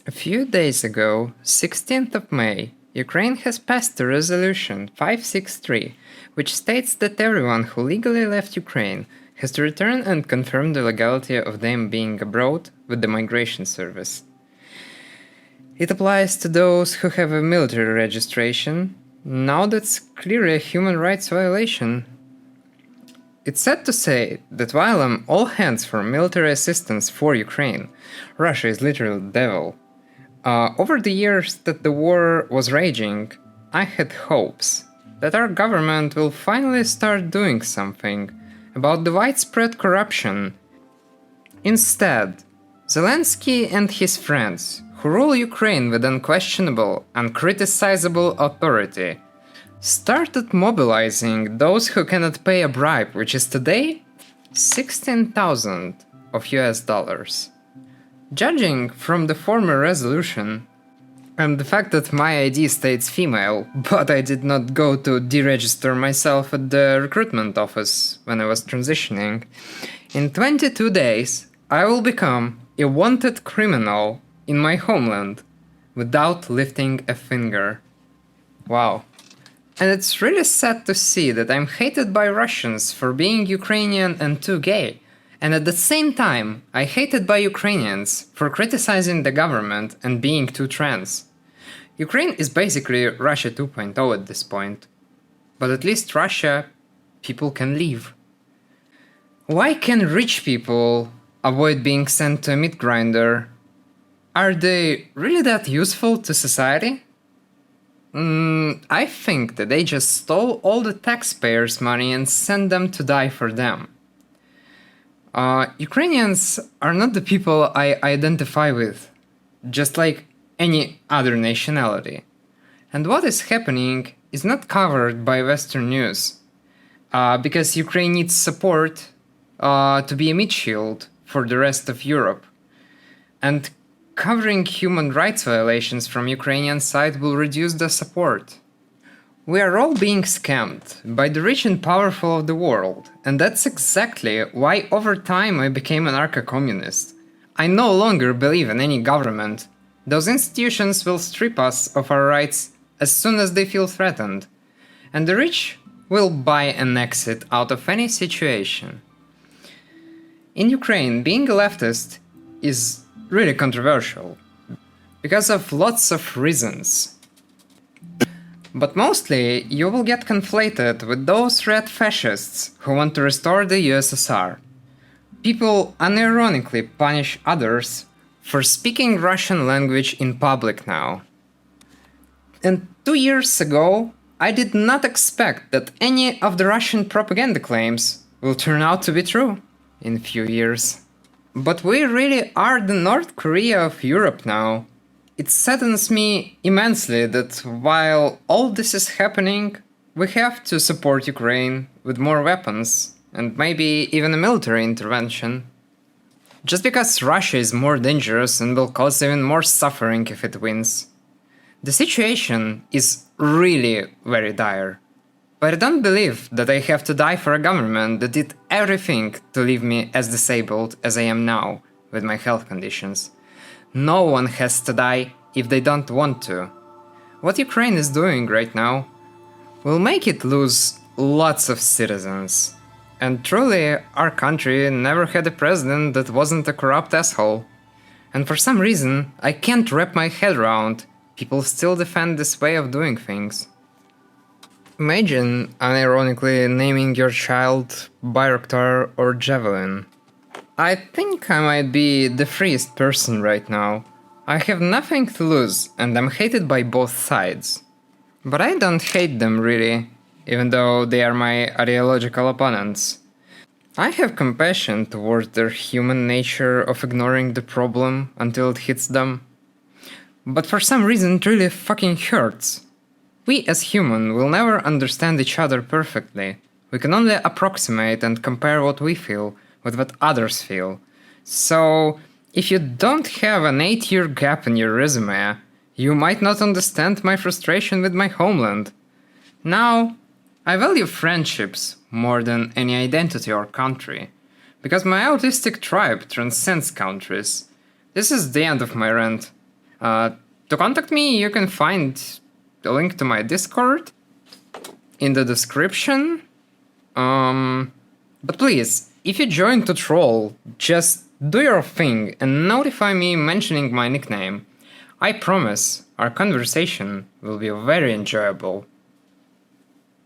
A few days ago, 16th of May, Ukraine has passed a resolution 563, which states that everyone who legally left Ukraine has to return and confirm the legality of them being abroad with the migration service. It applies to those who have a military registration. Now that's clearly a human rights violation. It's sad to say that while I'm all hands for military assistance for Ukraine, Russia is literally the devil. Over the years that the war was raging, I had hopes that our government will finally start doing something about the widespread corruption. Instead, Zelensky and his friends, who rule Ukraine with unquestionable, uncriticizable authority, started mobilizing those who cannot pay a bribe, which is today 16,000 of US dollars. Judging from the former resolution, and the fact that my ID states female, but I did not go to deregister myself at the recruitment office when I was transitioning, in 22 days I will become a wanted criminal in my homeland without lifting a finger. Wow. And it's really sad to see that I'm hated by Russians for being Ukrainian and too gay, and at the same time I hated by Ukrainians for criticizing the government and being too trans. Ukraine is basically Russia 2.0 at this point. But at least Russia, people can leave. Why can rich people avoid being sent to a meat grinder? Are they really that useful to society? I think that they just stole all the taxpayers' money and sent them to die for them. Ukrainians are not the people I identify with, just like any other nationality. And what is happening is not covered by Western news, because Ukraine needs support to be a meat shield for the rest of Europe. And covering human rights violations from Ukrainian side will reduce the support. We are all being scammed by the rich and powerful of the world, and that's exactly why over time I became an anarcho-communist. I no longer believe in any government. Those institutions will strip us of our rights as soon as they feel threatened, and the rich will buy an exit out of any situation. In Ukraine, being a leftist is really controversial, because of lots of reasons. But mostly, you will get conflated with those red fascists who want to restore the USSR. People unironically punish others for speaking Russian language in public now. And 2 years ago, I did not expect that any of the Russian propaganda claims will turn out to be true in a few years. But we really are the North Korea of Europe now. It saddens me immensely that while all this is happening, we have to support Ukraine with more weapons and maybe even a military intervention. Just because Russia is more dangerous and will cause even more suffering if it wins. The situation is really very dire. But I don't believe that I have to die for a government that did everything to leave me as disabled as I am now, with my health conditions. No one has to die if they don't want to. What Ukraine is doing right now will make it lose lots of citizens. And truly, our country never had a president that wasn't a corrupt asshole. And for some reason, I can't wrap my head around people still defend this way of doing things. Imagine, unironically, naming your child Bayraktar or Javelin. I think I might be the freest person right now. I have nothing to lose, and I'm hated by both sides. But I don't hate them really, even though they are my ideological opponents. I have compassion towards their human nature of ignoring the problem until it hits them. But for some reason it really fucking hurts. We as humans will never understand each other perfectly. We can only approximate and compare what we feel with what others feel. So, if you don't have an 8-year gap in your resume, you might not understand my frustration with my homeland. Now, I value friendships more than any identity or country, because my autistic tribe transcends countries. This is the end of my rant. To contact me, you can find the link to my Discord in the description. But please, if you join to troll, just do your thing and notify me mentioning my nickname. I promise our conversation will be very enjoyable.